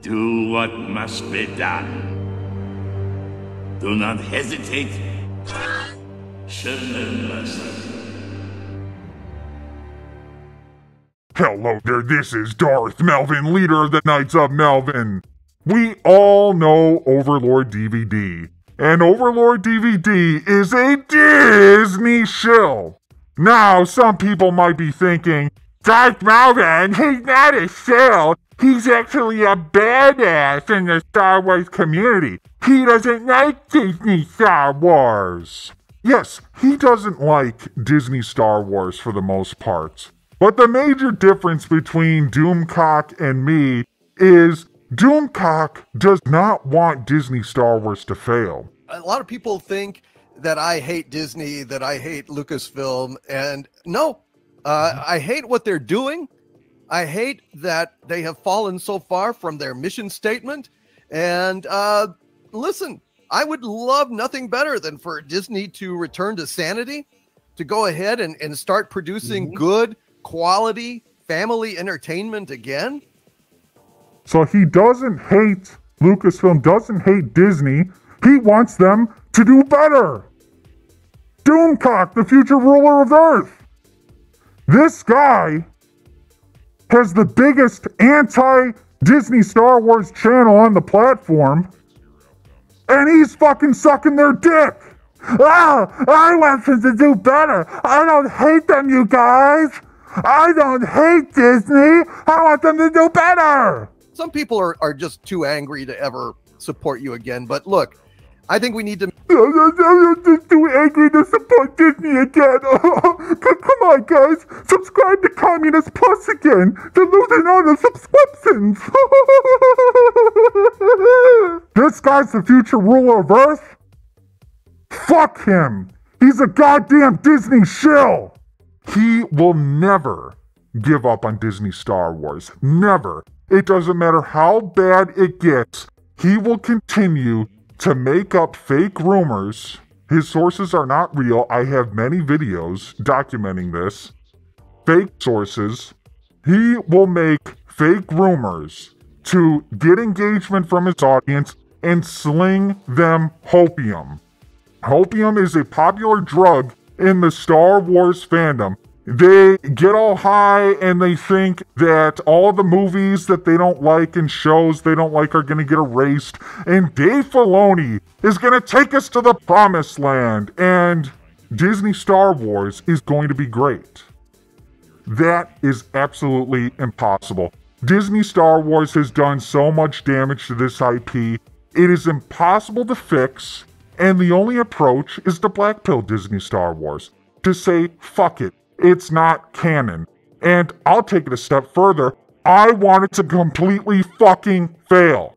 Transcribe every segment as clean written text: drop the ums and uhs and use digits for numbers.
Do what must be done. Do not hesitate. Show no mercy. Hello there, this is Darth Melvin, leader of the Knights of Melvin. We all know Overlord DVD, and Overlord DVD is a Disney shill. Now, some people might be thinking, Darth Melvin, he's not a shill. He's actually a badass in the Star Wars community. He doesn't like Disney Star Wars. Yes, he doesn't like Disney Star Wars for the most part. But the major difference between Doomcock and me is Doomcock does not want Disney Star Wars to fail. A lot of people think that I hate Disney, that I hate Lucasfilm, and no, I hate what they're doing. I hate that they have fallen so far from their mission statement. And listen, I would love nothing better than for Disney to return to sanity, to go ahead and start producing good quality family entertainment again. So he doesn't hate Lucasfilm, doesn't hate Disney. He wants them to do better. Doomcock, the future ruler of Earth. This guy has the biggest anti-Disney Star Wars channel on the platform, and he's fucking sucking their dick. I want them to do better. I don't hate them, you guys. I don't hate Disney. I want them to do better. Some people are just too angry to ever support you again. But look, I think we need to... I'm just too angry to support Disney again. Come on, guys. Subscribe to Communist Plus again. They're losing all the subscriptions. This guy's the future ruler of Earth? Fuck him. He's a goddamn Disney shill. He will never give up on Disney Star Wars. Never. It doesn't matter how bad it gets. He will continue to make up fake rumors. His sources are not real. I have many videos documenting this. Fake sources. He will make fake rumors to get engagement from his audience and sling them hopium. Hopium is a popular drug in the Star Wars fandom. They get all high and they think that all the movies that they don't like and shows they don't like are going to get erased. And Dave Filoni is going to take us to the promised land. And Disney Star Wars is going to be great. That is absolutely impossible. Disney Star Wars has done so much damage to this IP. It is impossible to fix. And the only approach is to blackpill Disney Star Wars. To say, fuck it. It's not canon. And I'll take it a step further. I want it to completely fucking fail.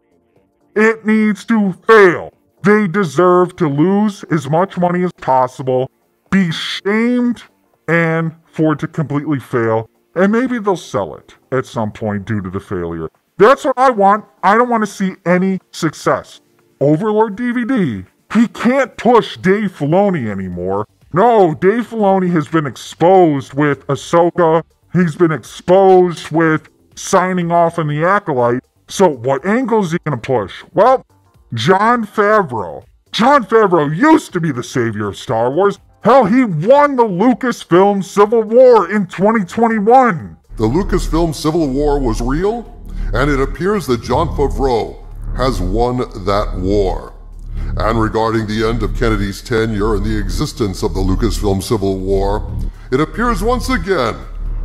It needs to fail. They deserve to lose as much money as possible, be shamed, and for it to completely fail. And maybe they'll sell it at some point due to the failure. That's what I want. I don't want to see any success. Overlord DVD. He can't push Dave Filoni anymore. No, Dave Filoni has been exposed with Ahsoka. He's been exposed with signing off on the Acolyte. So what angle is he going to push? Well, Jon Favreau. Jon Favreau used to be the savior of Star Wars. Hell, he won the Lucasfilm Civil War in 2021. The Lucasfilm Civil War was real, and it appears that Jon Favreau has won that war. And regarding the end of Kennedy's tenure and the existence of the Lucasfilm Civil War, it appears once again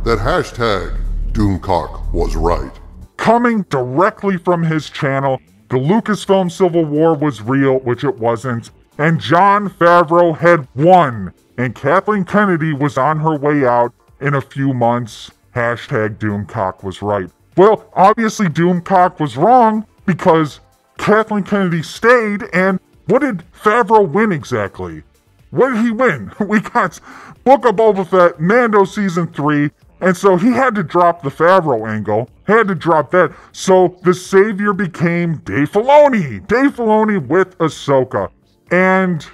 that hashtag Doomcock was right. Coming directly from his channel, the Lucasfilm Civil War was real, which it wasn't, and Jon Favreau had won, and Kathleen Kennedy was on her way out in a few months. Hashtag Doomcock was right. Well, obviously Doomcock was wrong because Kathleen Kennedy stayed, and what did Favreau win exactly? What did he win? We got Book of Boba Fett, Mando Season 3, and so he had to drop the Favreau angle, had to drop that, so the savior became Dave Filoni. Dave Filoni with Ahsoka, and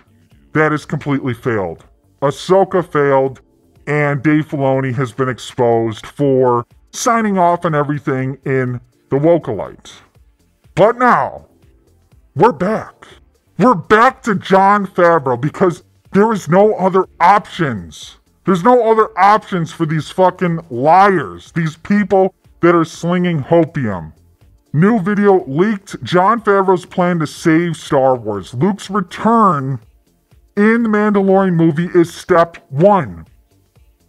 that has completely failed. Ahsoka failed, and Dave Filoni has been exposed for signing off on everything in The Wokalite. But now, we're back. We're back to Jon Favreau because there is no other options. There's no other options for these fucking liars, these people that are slinging hopium. New video leaked Jon Favreau's plan to save Star Wars. Luke's return in the Mandalorian movie is step one.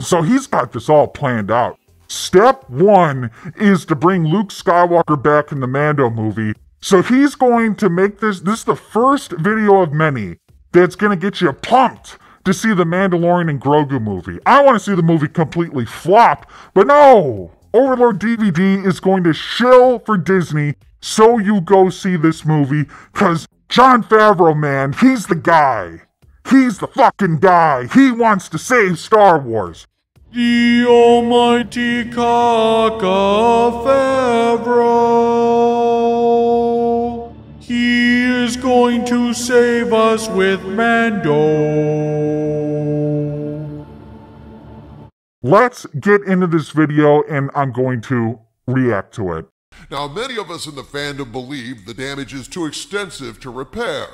So he's got this all planned out. Step one is to bring Luke Skywalker back in the Mando movie. So he's going to make this is the first video of many that's going to get you pumped to see the Mandalorian and Grogu movie. I want to see the movie completely flop, but no! Overlord DVD is going to shill for Disney, so you go see this movie, because Jon Favreau, man, he's the guy. He's the fucking guy. He wants to save Star Wars. The almighty Kaka Favreau. He is going to save us with Mando. Let's get into this video and I'm going to react to it. Now, many of us in the fandom believe the damage is too extensive to repair.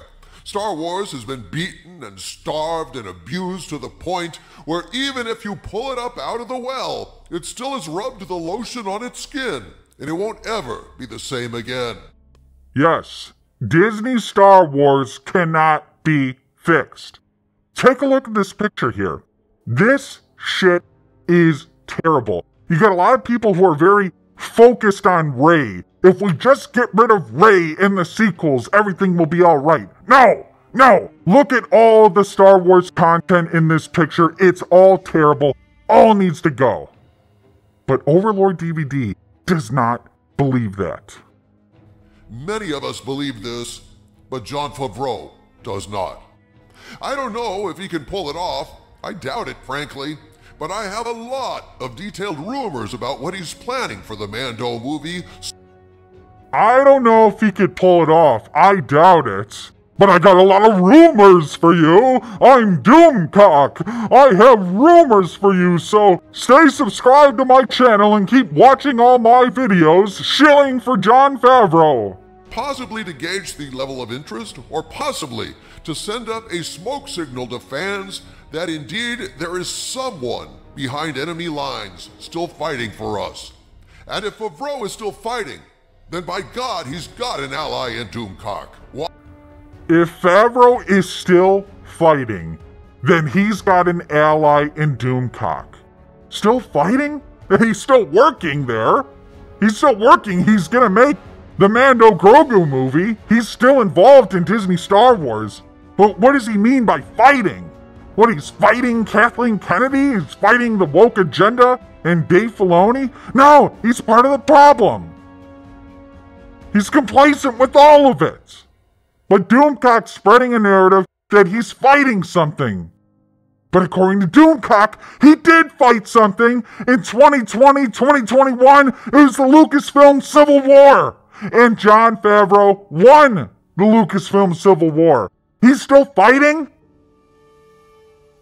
Star Wars has been beaten and starved and abused to the point where even if you pull it up out of the well, it still has rubbed the lotion on its skin, and it won't ever be the same again. Yes, Disney Star Wars cannot be fixed. Take a look at this picture here. This shit is terrible. You got a lot of people who are very focused on Rey. If we just get rid of Rey in the sequels, everything will be alright. No! No! Look at all the Star Wars content in this picture. It's all terrible. All needs to go. But Overlord DVD does not believe that. Many of us believe this, but Jon Favreau does not. I don't know if he can pull it off. I doubt it, frankly. But I have a lot of detailed rumors about what he's planning for the Mando movie. I don't know if he could pull it off. I doubt it. But I got a lot of rumors for you. I'm Doomcock. I have rumors for you, so stay subscribed to my channel and keep watching all my videos shilling for Jon Favreau. Possibly to gauge the level of interest, or possibly to send up a smoke signal to fans that indeed there is someone behind enemy lines still fighting for us. And if Favreau is still fighting, then by God, he's got an ally in Doomcock. If Favreau is still fighting, then he's got an ally in Doomcock. Still fighting? He's still working there. He's still working. He's gonna make the Mando Grogu movie. He's still involved in Disney Star Wars. But what does he mean by fighting? What, he's fighting Kathleen Kennedy? He's fighting the woke agenda and Dave Filoni? No, he's part of the problem. He's complacent with all of it. But Doomcock's spreading a narrative that he's fighting something. But according to Doomcock, he did fight something in 2020, 2021. It was the Lucasfilm Civil War. And Jon Favreau won the Lucasfilm Civil War. He's still fighting?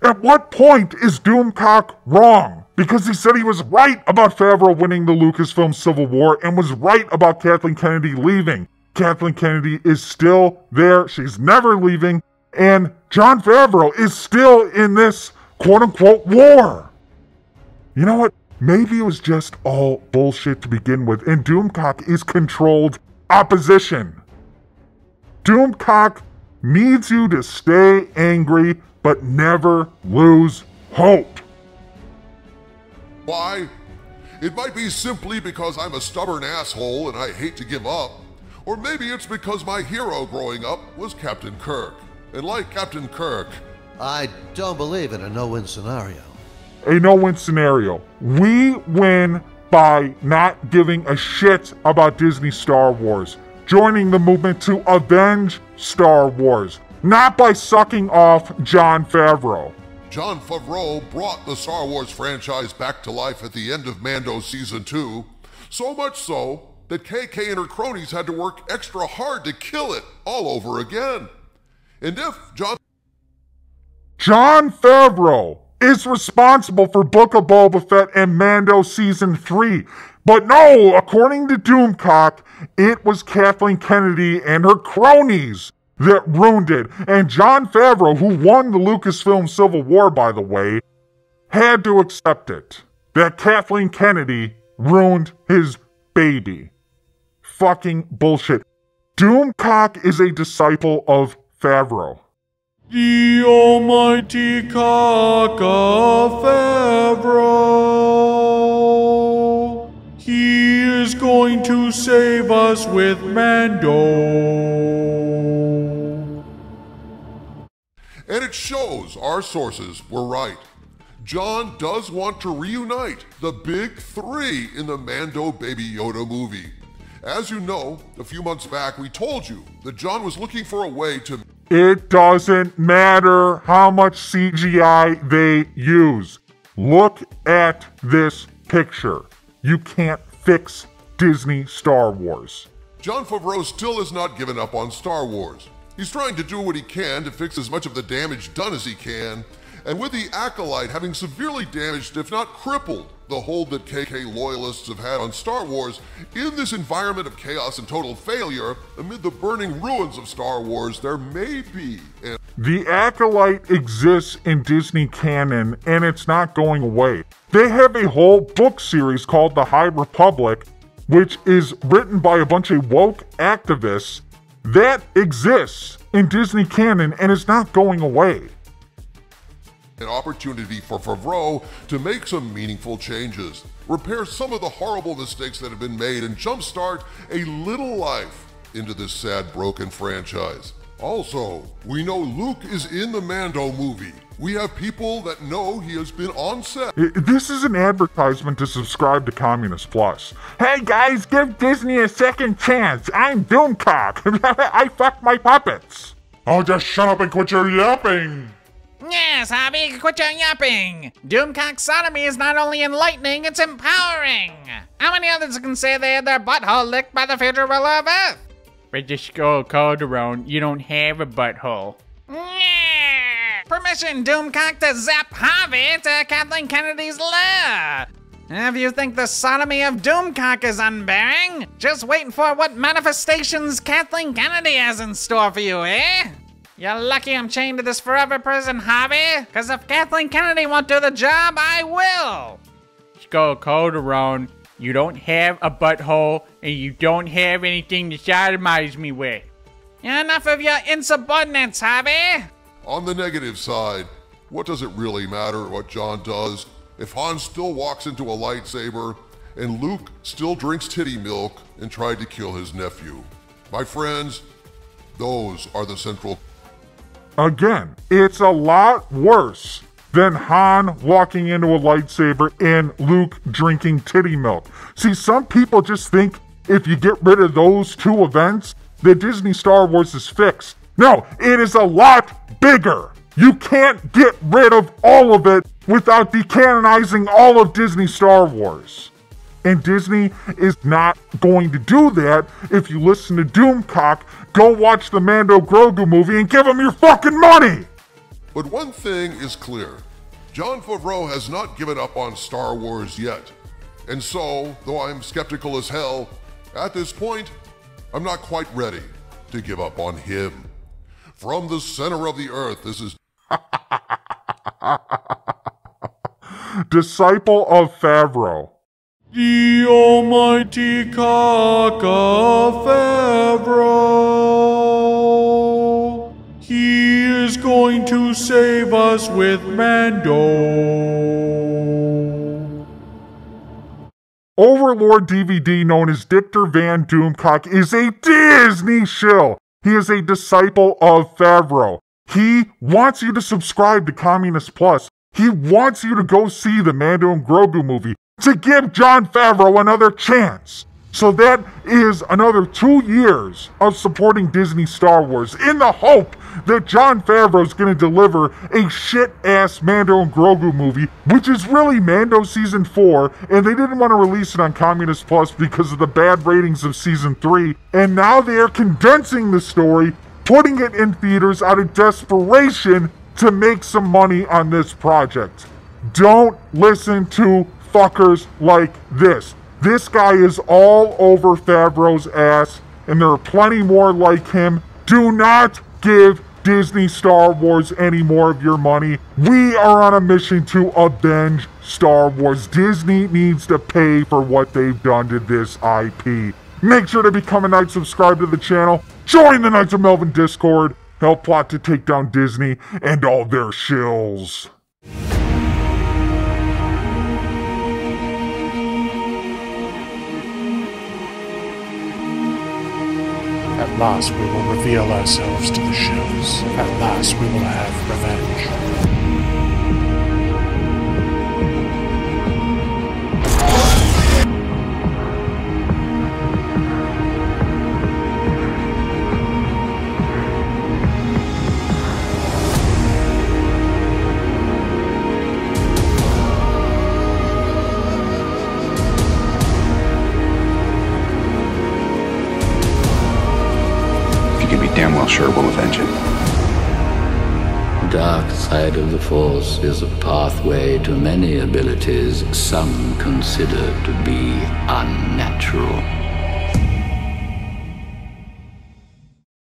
At what point is Doomcock wrong? Because he said he was right about Favreau winning the Lucasfilm Civil War and was right about Kathleen Kennedy leaving. Kathleen Kennedy is still there. She's never leaving. And Jon Favreau is still in this quote-unquote war. You know what? Maybe it was just all bullshit to begin with, and Doomcock is controlled opposition. Doomcock needs you to stay angry, but never lose hope. Why? It might be simply because I'm a stubborn asshole and I hate to give up. Or maybe it's because my hero growing up was Captain Kirk. And like Captain Kirk, I don't believe in a no-win scenario. A no-win scenario. We win by not giving a shit about Disney Star Wars. Joining the movement to avenge Star Wars. Not by sucking off Jon Favreau. Jon Favreau brought the Star Wars franchise back to life at the end of Mando Season 2. So much so that KK and her cronies had to work extra hard to kill it all over again. And if Jon Favreau is responsible for Book of Boba Fett and Mando Season 3. But no, according to Doomcock, it was Kathleen Kennedy and her cronies that ruined it. And Jon Favreau, who won the Lucasfilm Civil War, by the way, had to accept it. That Kathleen Kennedy ruined his baby. Fucking bullshit. Doomcock is a disciple of Favreau. The almighty cock of Favreau. He is going to save us with Mando. And it shows our sources were right. John does want to reunite the big three in the Mando Baby Yoda movie. As you know, a few months back we told you that John was looking for a way to... It doesn't matter how much CGI they use. Look at this picture. You can't fix Disney Star Wars. Jon Favreau still has not given up on Star Wars. He's trying to do what he can to fix as much of the damage done as he can, and with the Acolyte having severely damaged, if not crippled, the hold that KK loyalists have had on Star Wars, in this environment of chaos and total failure, amid the burning ruins of Star Wars, there may be an... The Acolyte exists in Disney canon, and it's not going away. They have a whole book series called The High Republic, which is written by a bunch of woke activists that exists in Disney canon, and it's not going away. An opportunity for Favreau to make some meaningful changes, repair some of the horrible mistakes that have been made, and jumpstart a little life into this sad, broken franchise. Also, we know Luke is in the Mando movie. We have people that know he has been on set. This is an advertisement to subscribe to Communist Plus. Hey guys, give Disney a second chance. I'm Doomcock. I fuck my puppets. Oh, just shut up and quit your yapping. Yes, Hobby, quit your yapping. Doomcock sodomy is not only enlightening, it's empowering. How many others can say they had their butthole licked by the future ruler of Earth? With the Skull Calderon, you don't have a butthole. Yeah. Permission, Doomcock, to zap Harvey to Kathleen Kennedy's lair. If you think the sodomy of Doomcock is unbearing, just waiting for what manifestations Kathleen Kennedy has in store for you, eh? You're lucky I'm chained to this forever prison, Harvey, because if Kathleen Kennedy won't do the job, I will. Skull Calderon, you don't have a butthole, and you don't have anything to sodomize me with. Enough of your insubordinates, Harvey. On the negative side, what does it really matter what John does if Han still walks into a lightsaber and Luke still drinks titty milk and tried to kill his nephew? My friends, those are the central... Again, it's a lot worse than Han walking into a lightsaber and Luke drinking titty milk. See, some people just think if you get rid of those two events, that Disney Star Wars is fixed. No, it is a lot bigger. You can't get rid of all of it without decanonizing all of Disney Star Wars. And Disney is not going to do that. If you listen to Doomcock, go watch the Mando Grogu movie and give him your fucking money! But one thing is clear. Jon Favreau has not given up on Star Wars yet. And so, though I'm skeptical as hell, at this point, I'm not quite ready to give up on him. From the center of the earth, this is... Disciple of Favreau. The almighty cock of Favreau. He is going to save us with Mando. Overlord DVD, known as Dictor Van Doomcock, is a Disney shill. He is a disciple of Favreau. He wants you to subscribe to Communist Plus. He wants you to go see the Mando and Grogu movie to give Jon Favreau another chance. So that is another 2 years of supporting Disney Star Wars in the hope that Jon Favreau is going to deliver a shit-ass Mando and Grogu movie, which is really Mando Season 4, and they didn't want to release it on Communist Plus because of the bad ratings of Season 3, and now they are condensing the story, putting it in theaters out of desperation to make some money on this project. Don't listen to fuckers like this. This guy is all over Favreau's ass, and there are plenty more like him. Do not give Disney Star Wars any more of your money. We are on a mission to avenge Star Wars. Disney needs to pay for what they've done to this IP. Make sure to become a Knight, subscribe to the channel, join the Knights of Melvin Discord, help plot to take down Disney and all their shills. At last we will reveal ourselves to the shills. At last we will have revenge. Damn well sure we'll avenge it. Dark side of the Force is a pathway to many abilities some consider to be unnatural.